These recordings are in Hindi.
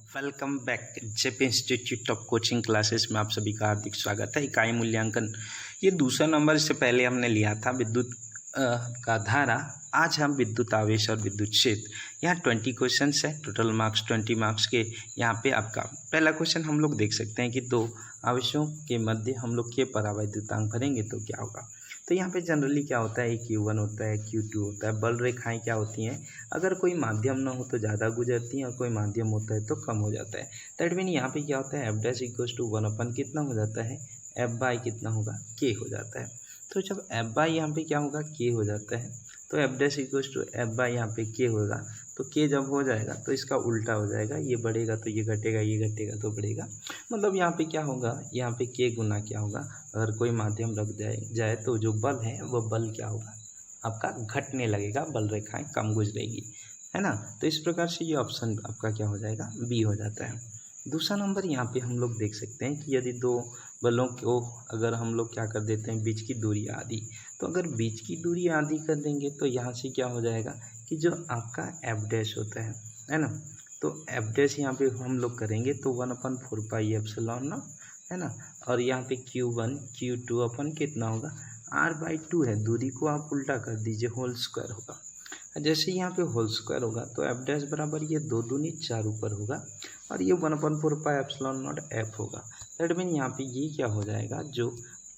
Welcome back JP institute of coaching classes में आप सभी का हार्दिक स्वागत है। इकाई मूल्यांकन ये दूसरा नंबर, इससे पहले हमने लिया था विद्युत का धारा। आज हम विद्युत आवेश और विद्युत क्षेत्र। यहाँ 20 क्वेश्चन है, टोटल मार्क्स 20 मार्क्स के। यहाँ पे आपका पहला क्वेश्चन हम लोग देख सकते हैं कि दो आवेशों के मध्य हम लोग के परावैद्युतांक भरेंगे तो क्या होगा। तो यहाँ पे जनरली क्या होता है, Q1 होता है, Q2 होता है। बल रेखाएं क्या होती हैं, अगर कोई माध्यम ना हो तो ज़्यादा गुजरती हैं और कोई माध्यम होता है तो कम हो जाता है। दैट मीन यहाँ पे क्या होता है, F डैश इक्वल्स टू 1 कितना हो जाता है, F बाई कितना होगा, K हो जाता है। तो जब F बाई यहाँ पे क्या होगा, K हो जाता है, तो F dash equals to F by यहाँ पे K होगा। तो K जब हो जाएगा तो इसका उल्टा हो जाएगा, ये बढ़ेगा तो ये घटेगा, ये घटेगा तो बढ़ेगा। मतलब यहाँ पे क्या होगा, यहाँ पे K गुना क्या होगा, अगर कोई माध्यम रख जाए तो जो बल है वो बल क्या होगा, आपका घटने लगेगा, बल रेखाएं कम गुजरेगी, है ना। तो इस प्रकार से ये ऑप्शन आपका क्या हो जाएगा, बी हो जाता है। दूसरा नंबर यहाँ पे हम लोग देख सकते हैं कि यदि दो बलों को अगर हम लोग क्या कर देते हैं, बीच की दूरी आधी, तो अगर बीच की दूरी आधी कर देंगे तो यहाँ से क्या हो जाएगा कि जो आपका एफ डैश होता है ना, तो एफ डैश यहाँ पे हम लोग करेंगे तो 1/4 पाई एप्सिलॉन नॉट, है ना। और यहाँ पे Q1 Q2 अपन कितना होगा, R/2 है। दूरी को आप उल्टा कर दीजिए, होल स्क्वायर होगा। जैसे यहाँ पे होल स्क्वायर होगा तो एफ डैश बराबर ये 2 दूनी 4 ऊपर होगा और ये 1/4 पाई एप्सिलॉन नॉट एफ होगा। दैट मीन यहाँ पे ये क्या हो जाएगा, जो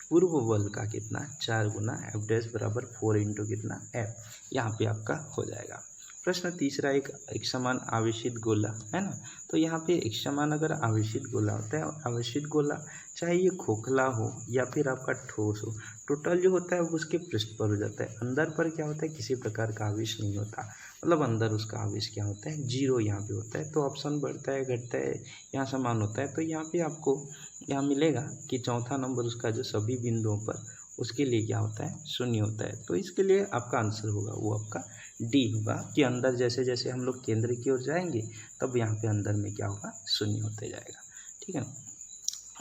पूर्व बल का कितना 4 गुना एफ डैश बराबर 4 इंटू कितना एफ, यहाँ पे आपका हो जाएगा। प्रश्न तीसरा, एक समान आवेशित गोला, है ना। तो यहाँ पे एक समान अगर आवेशित गोला होता है, आवेशित गोला चाहे ये खोखला हो या फिर आपका ठोस हो, टोटल जो होता है वो उसके पृष्ठ पर हो जाता है। अंदर पर क्या होता है, किसी प्रकार का आवेश नहीं होता, मतलब अंदर उसका आवेश क्या होता है, 0 यहाँ पे होता है। तो ऑप्शन बढ़ता है घटता है, यहाँ समान होता है। तो यहाँ पे आपको यहाँ मिलेगा कि चौथा नंबर उसका जो सभी बिंदुओं पर उसके लिए क्या होता है, 0 होता है। तो इसके लिए आपका आंसर होगा वो आपका डी होगा कि अंदर जैसे जैसे हम लोग केंद्र की ओर जाएंगे तब यहाँ पे अंदर में क्या होगा, 0 होते जाएगा। ठीक है।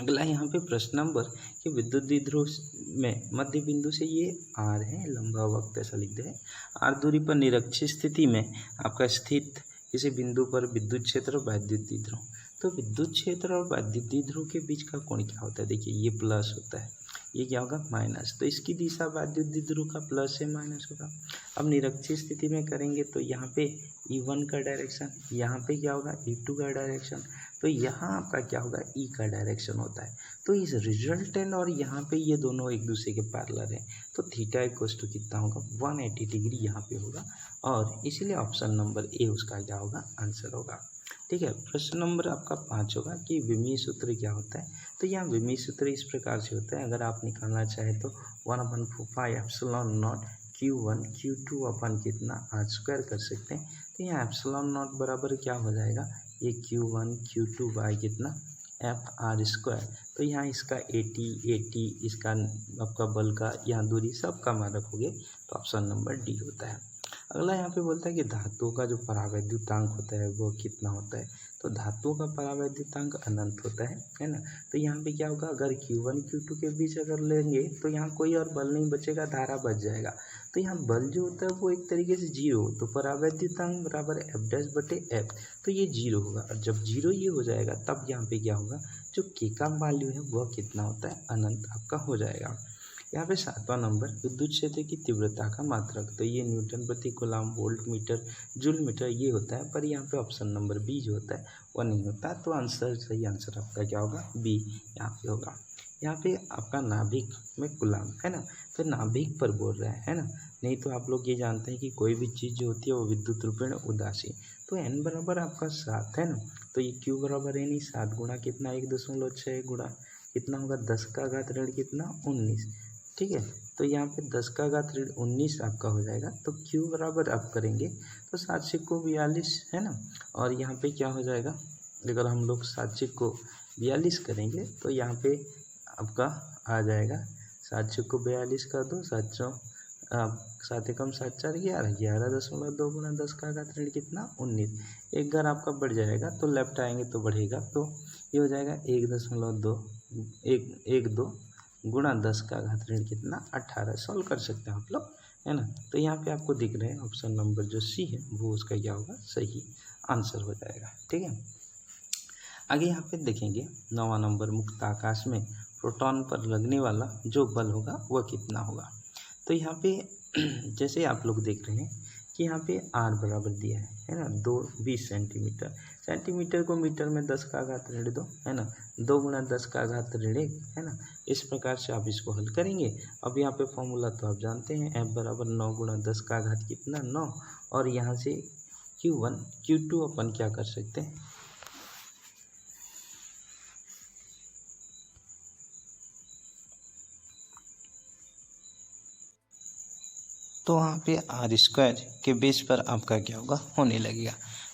अगला यहाँ पे प्रश्न नंबर कि विद्युत द्विध्रुव में मध्य बिंदु से ये R है, लंबा वक्त ऐसा लिख दे, R दूरी पर निरक्षीय स्थिति में आपका स्थित किसी बिंदु पर विद्युत क्षेत्र और वैद्युत द्विध्रुव। तो विद्युत क्षेत्र और वैद्युत द्विध्रुव के बीच का कोण क्या होता है, देखिए ये प्लस होता है, ये क्या होगा माइनस। तो इसकी दिशा वैद्युत द्विध्रुव का प्लस से माइनस होगा। अब निरक्षीय स्थिति में करेंगे तो यहाँ पे E1 का डायरेक्शन, यहाँ पे क्या होगा E2 का डायरेक्शन, तो यहाँ आपका क्या होगा E का डायरेक्शन होता है। तो इस रिजल्टेंट और यहाँ पे ये दोनों एक दूसरे के पैरेलल हैं, तो थीटा इक्वल्स टू कितना होगा, 180 डिग्री यहाँ पे होगा और इसीलिए ऑप्शन नंबर ए उसका क्या होगा, आंसर होगा। ठीक है। प्रश्न नंबर आपका 5 होगा कि विमीय सूत्र क्या होता है। तो यहाँ विमीय सूत्र इस प्रकार से होता है, अगर आप निकालना चाहें तो 1/4 pi epsilon not Q1 Q2 अपन कितना R स्क्वायर कर सकते हैं। तो यहाँ एप्सिलॉन नॉट बराबर क्या हो जाएगा, ये Q1 Q2 बाई कितना एफ आर स्क्वायर। तो यहाँ इसका 80 इसका आपका बल का यहाँ दूरी सबका मान रखोगे तो ऑप्शन नंबर डी होता है। अगला यहाँ पे बोलता है कि धातुओं का जो परावैद्युतांक होता है वो कितना होता है। तो धातुओं का परावैद्युतांक अनंत होता है ना। तो यहाँ पे क्या होगा, अगर Q1 Q2 के बीच अगर लेंगे तो यहाँ कोई और बल नहीं बचेगा, धारा बच जाएगा। तो यहाँ बल जो होता है वो एक तरीके से 0, तो परावैद्युतांक बराबर एफ डैश बटे एफ, तो ये 0 होगा। और जब 0 ये हो जाएगा तब यहाँ पे क्या होगा, जो के का वैल्यू है वह कितना होता है, अनंत आपका हो जाएगा। यहाँ पे 7वां नंबर विद्युत क्षेत्र की तीव्रता का मात्रक, तो ये न्यूटन प्रति coulomb, volt metre, joule metre ये होता है, पर यहाँ पे ऑप्शन नंबर बी जो होता है वह नहीं होता। तो आंसर सही आंसर आपका क्या होगा, बी यहाँ पे होगा। यहाँ पे आपका नाभिक में कूलम, है ना, तो नाभिक पर बोल रहा है ना। नहीं तो आप लोग ये जानते हैं कि कोई भी चीज़ जो होती है वो विद्युत रूपेण उदासीन। तो n बराबर आपका 7 है ना, तो ये q बराबर है नहीं 7 गुणा कितना 1.6 गुणा कितना होगा 10 का घात ऋण कितना 19। ठीक है। तो यहाँ पे 10 का घात ऋण 19 आपका हो जाएगा। तो Q बराबर आप करेंगे तो 7 को 42, है ना, और यहाँ पे क्या हो जाएगा, अगर हम लोग 7 को 42 करेंगे तो यहाँ पे आपका आ जाएगा 7 को 42 कर दो, 7 एकम 7 4 11.2 गुणा 10 का घात ऋण कितना 19। एक घर आपका बढ़ जाएगा तो लेफ्ट आएंगे तो बढ़ेगा, तो ये हो जाएगा 1.2 गुणा 10 का घात ऋण कितना 18। सॉल्व कर सकते हैं आप लोग, है ना। तो यहाँ पे आपको दिख रहे हैं ऑप्शन नंबर जो सी है वो उसका क्या होगा, सही आंसर हो जाएगा। ठीक है। आगे यहाँ पे देखेंगे 9वां नंबर, मुक्त आकाश में प्रोटॉन पर लगने वाला जो बल होगा वह कितना होगा। तो यहाँ पे जैसे आप लोग देख रहे हैं कि यहाँ पे r बराबर दिया है ना, 20 सेंटीमीटर। सेंटीमीटर को मीटर में 10 का घात ऋण 2 है ना, 2 गुणा 10 का घात ऋण 1 है ना। इस प्रकार से आप इसको हल करेंगे। अब यहाँ पे फॉर्मूला तो आप जानते हैं, f बराबर 9 गुणा 10 का घात कितना 9, और यहाँ से Q1 Q2 अपन क्या कर सकते हैं, तो वहाँ पे आर स्क्वायर के बेस पर आपका क्या होगा, होने लगेगा।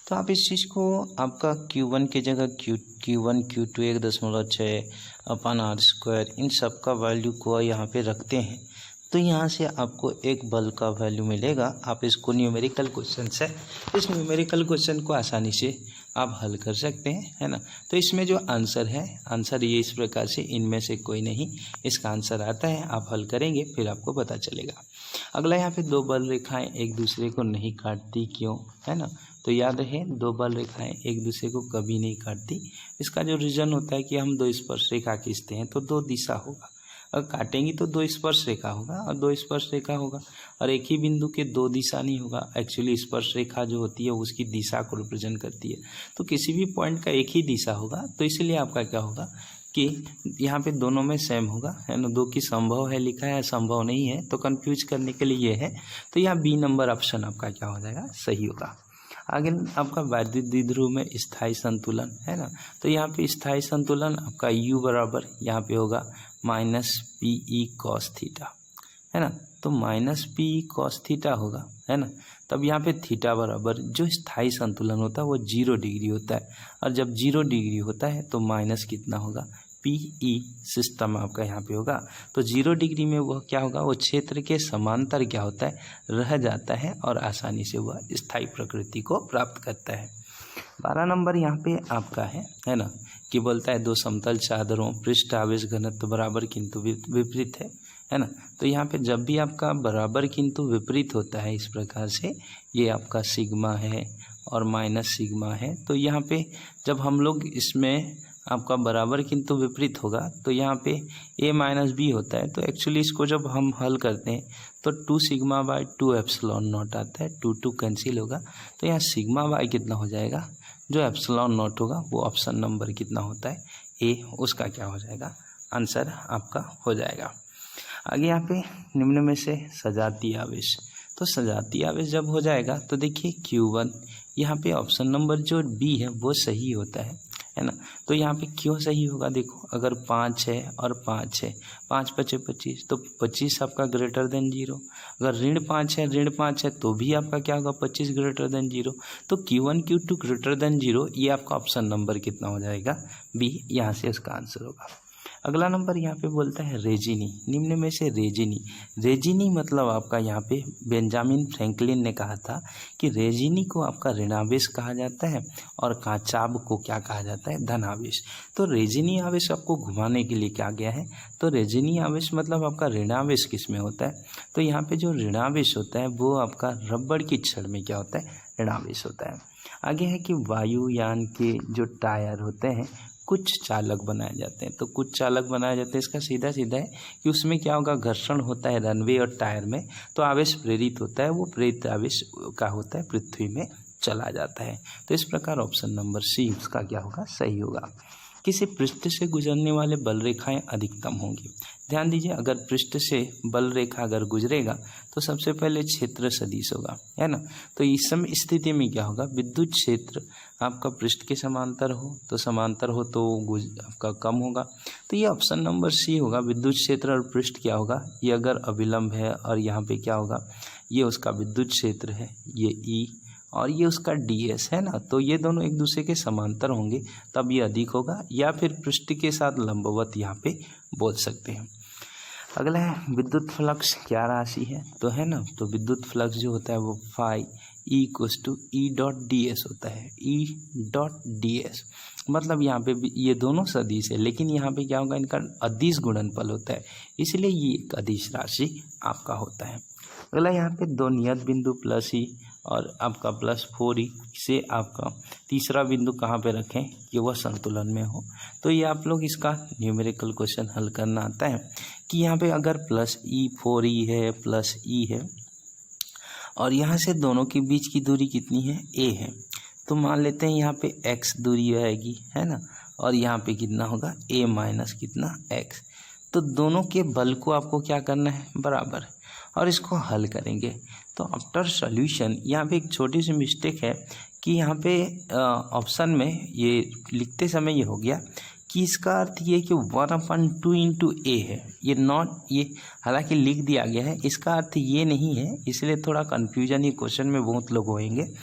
तो आप इस चीज़ को आपका Q1 की जगह Q1 Q2 1.6 upon are square इन सब का वैल्यू को यहाँ पे रखते हैं, तो यहाँ से आपको एक बल का वैल्यू मिलेगा। आप इसको न्यूमेरिकल क्वेश्चन है, इस न्यूमेरिकल क्वेश्चन को आसानी से आप हल कर सकते हैं, है ना। तो इसमें जो आंसर है, आंसर ये इस प्रकार से इनमें से कोई नहीं इसका आंसर आता है। आप हल करेंगे फिर आपको पता चलेगा। अगला यहाँ पे 2 बल रेखाएं एक दूसरे को नहीं काटती, क्यों, है ना। तो याद रहे 2 बल रेखाएं एक दूसरे को कभी नहीं काटती। इसका जो रीज़न होता है कि हम 2 स्पर्श रेखा खींचते हैं तो 2 दिशा होगा, अगर काटेंगी तो 2 स्पर्श रेखा होगा, और 2 स्पर्श रेखा होगा, और एक ही बिंदु के 2 दिशा नहीं होगा। एक्चुअली स्पर्श रेखा जो होती है उसकी दिशा को रिप्रेजेंट करती है, तो किसी भी पॉइंट का एक ही दिशा होगा। तो इसलिए आपका क्या होगा कि यहाँ पे दोनों में सेम होगा, है ना। 2 की संभव है लिखा है, संभव नहीं है, तो कंफ्यूज करने के लिए ये है। तो यहाँ बी नंबर ऑप्शन आपका क्या हो जाएगा, सही होगा। आगे आपका वैद्युत द्विध्रुव में स्थायी संतुलन, है ना। तो यहाँ पे स्थायी संतुलन आपका u बराबर यहाँ पे होगा -PE cos थीटा, है ना। तो -PE cos थीटा होगा, है ना। तब यहाँ पे थीटा बराबर जो स्थायी संतुलन होता है वो 0 डिग्री होता है, और जब 0 डिग्री होता है तो माइनस कितना होगा, PE सिस्टम आपका यहाँ पे होगा। तो 0 डिग्री में वह क्या होगा, वो क्षेत्र के समांतर क्या होता है, रह जाता है, और आसानी से वह स्थायी प्रकृति को प्राप्त करता है। 12 नंबर यहाँ पे आपका है ना, कि बोलता है 2 समतल चादरों पृष्ठ आवेश घनत्व बराबर किंतु विपरीत है ना। तो यहाँ पे जब भी आपका बराबर किंतु विपरीत होता है इस प्रकार से, ये आपका सिग्मा है और माइनस सिग्मा है। तो यहाँ पे जब हम लोग इसमें आपका बराबर किंतु विपरीत होगा तो यहाँ पे a माइनस बी होता है। तो एक्चुअली इसको जब हम हल करते हैं तो 2 सिग्मा बाई 2 एप्सिलॉन नॉट आता है, 2 कैंसिल होगा। तो यहाँ सिग्मा बाई कितना हो जाएगा, जो एप्सिलॉन नॉट होगा वो ऑप्शन नंबर कितना होता है, ए, उसका क्या हो जाएगा, आंसर आपका हो जाएगा। आगे यहाँ पे निम्न में से सजातीय आवेश, तो सजातीय आवेश जब हो जाएगा तो देखिए Q1 यहाँ पे ऑप्शन नंबर जो बी है वो सही होता है ना। तो यहाँ पे क्यों सही होगा, देखो अगर 5 है और 5 है, 5 × 5 = 25, तो 25 आपका ग्रेटर देन 0। अगर ऋण 5 है, ऋण 5 है तो भी आपका क्या होगा, 25 ग्रेटर देन 0। तो Q1 Q2 ग्रेटर देन 0, ये आपका ऑप्शन नंबर कितना हो जाएगा, बी, यहाँ से इसका आंसर होगा। अगला नंबर यहाँ पे बोलता है रेजिनी, निम्न में से रेजिनी। रेजिनी मतलब आपका यहाँ पे बेंजामिन फ्रैंकलिन ने कहा था कि रेजिनी को आपका ऋणावेश कहा जाता है और काचाब को क्या कहा जाता है, धनावेश। तो रेजिनी आवेश आपको घुमाने के लिए क्या गया है, तो रेजिनी आवेश मतलब आपका ऋणावेश किस में होता है, तो यहाँ पे जो ऋणावेश होता है वो आपका रबड़ की छड़ में क्या होता है, ऋणावेश होता है। आगे है कि वायुयान के जो टायर होते हैं कुछ चालक बनाए जाते हैं, तो कुछ चालक बनाए जाते हैं, इसका सीधा सीधा है कि उसमें क्या होगा, घर्षण होता है रनवे और टायर में, तो आवेश प्रेरित होता है, वो प्रेरित आवेश का होता है पृथ्वी में चला जाता है। तो इस प्रकार ऑप्शन नंबर सी उसका क्या होगा, सही होगा। किसी पृष्ठ से गुजरने वाले बल रेखाएं अधिकतम होंगी। ध्यान दीजिए, अगर पृष्ठ से बल रेखा अगर गुजरेगा तो सबसे पहले क्षेत्र सदिश होगा, है ना। तो इस समय स्थिति में क्या होगा, विद्युत क्षेत्र आपका पृष्ठ के समांतर हो तो आपका कम होगा। तो ये ऑप्शन नंबर सी होगा, विद्युत क्षेत्र और पृष्ठ क्या होगा, ये अगर अविलंब है और यहाँ पे क्या होगा, ये उसका विद्युत क्षेत्र है, ये ई और ये उसका ds है ना। तो ये दोनों एक दूसरे के समांतर होंगे तब ये अधिक होगा, या फिर पृष्ठ के साथ लंबवत यहाँ पे बोल सकते हैं। अगला है विद्युत फ्लक्स क्या राशि है, तो है ना, तो विद्युत फ्लक्स जो होता है वो phi E=E.ds होता है, E.ds मतलब यहाँ पे भी ये दोनों सदिश है, लेकिन यहाँ पे क्या होगा, इनका अदिश गुणनफल होता है, इसलिए ये एक अदिश राशि आपका होता है। अगला यहाँ पे 2 नियत बिंदु प्लस ई और आपका +4e से आपका तीसरा बिंदु कहाँ पे रखें कि वह संतुलन में हो। तो ये आप लोग इसका न्यूमेरिकल क्वेश्चन हल करना आता है कि यहाँ पे अगर +4e है +e है और यहाँ से दोनों के बीच की दूरी कितनी है, a है, तो मान लेते हैं यहाँ पे x दूरी आएगी, है ना, और यहाँ पे कितना होगा a माइनस कितना x। तो दोनों के बल को आपको क्या करना है, बराबर, और इसको हल करेंगे। तो आफ्टर सॉल्यूशन यहाँ पे एक छोटी सी मिस्टेक है कि यहाँ पे ऑप्शन में ये लिखते समय ये हो गया कि इसका अर्थ ये कि 1/2 इंटू ए है, ये नॉट, ये हालांकि लिख दिया गया है, इसका अर्थ ये नहीं है, इसलिए थोड़ा कन्फ्यूजन ये क्वेश्चन में बहुत लोग होंगे।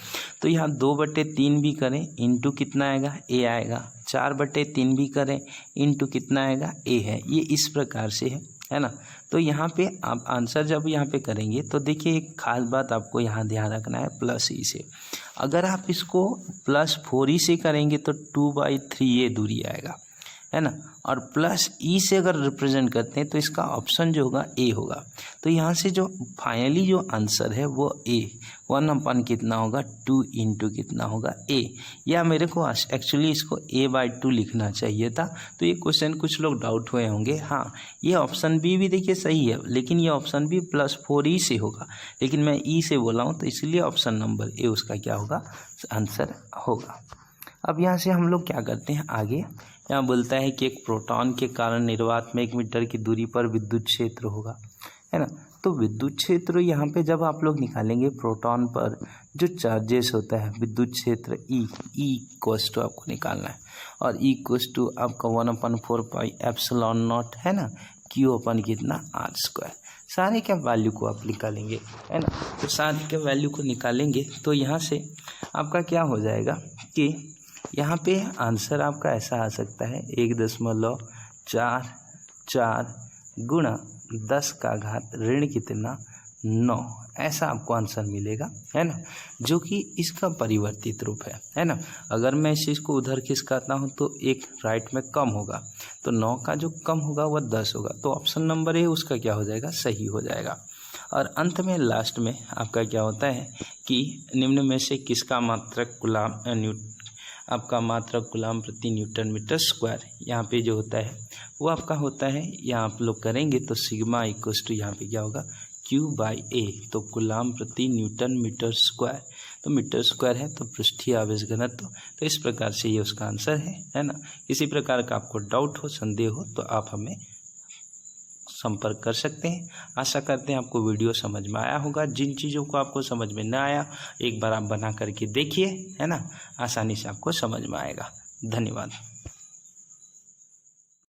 तो यहाँ 2/3 भी करें इंटू कितना आएगा, ए आएगा, 4/3 भी करें इंटू कितना आएगा, ए है, ये इस प्रकार से है ना। तो यहाँ पे आप आंसर जब यहाँ पे करेंगे तो देखिए एक खास बात आपको यहाँ ध्यान रखना है, +e से अगर आप इसको +4e से करेंगे तो 2/3 ये दूरी आएगा, है ना, और +e से अगर रिप्रेजेंट करते हैं तो इसका ऑप्शन जो होगा ए होगा। तो यहाँ से जो फाइनली जो आंसर है वो ए 1/, कितना होगा 2 इंटू कितना होगा ए, या मेरे को एक्चुअली इसको a/2 लिखना चाहिए था। तो ये क्वेश्चन कुछ लोग डाउट हुए होंगे। हाँ, ये ऑप्शन बी भी देखिए सही है, लेकिन ये ऑप्शन बी +4e से होगा, लेकिन मैं ई से बोला हूँ, तो इसलिए ऑप्शन नंबर ए उसका क्या होगा, आंसर होगा। अब यहाँ से हम लोग क्या करते हैं आगे, यहाँ बोलता है कि एक प्रोटॉन के कारण निर्वात में 1 मीटर की दूरी पर विद्युत क्षेत्र होगा, है ना। तो विद्युत क्षेत्र यहाँ पे जब आप लोग निकालेंगे प्रोटॉन पर जो चार्जेस होता है विद्युत क्षेत्र ई इक्वल्स टू आपको निकालना है, और ई इक्वल्स टू आपका 1/4 पाई एप्सिलॉन नॉट, है ना, Q/ कितना r²। सारे के वैल्यू को आप निकालेंगे, है ना। तो सारे के वैल्यू को निकालेंगे तो यहाँ से आपका क्या हो जाएगा कि यहाँ पे आंसर आपका ऐसा आ सकता है 1.44 गुणा 10 का घात ऋण कितना 9, ऐसा आपको आंसर मिलेगा, है ना, जो कि इसका परिवर्तित रूप है ना। अगर मैं इस चीज़ को उधर खिसकाता हूँ तो एक राइट में कम होगा, तो 9 का जो कम होगा वह 10 होगा, तो ऑप्शन नंबर ए उसका क्या हो जाएगा, सही हो जाएगा। और अंत में लास्ट में आपका क्या होता है कि निम्न में से किसका मात्रक कूलाम प्रति न्यूटन मीटर स्क्वायर यहाँ पे जो होता है वो आपका होता है, यहाँ आप लोग करेंगे तो सिग्मा इक्वल्स टू यहाँ पे क्या होगा Q/A, तो कूलाम प्रति न्यूटन मीटर स्क्वायर, तो मीटर स्क्वायर है तो पृष्ठीय आवेश घनत्व। तो इस प्रकार से ये उसका आंसर है ना। किसी प्रकार का आपको डाउट हो, संदेह हो तो आप हमें संपर्क कर सकते हैं। आशा करते हैं आपको वीडियो समझ में आया होगा। जिन चीज़ों को आपको समझ में ना आया एक बार आप बना करके देखिए, है ना, आसानी से आपको समझ में आएगा। धन्यवाद।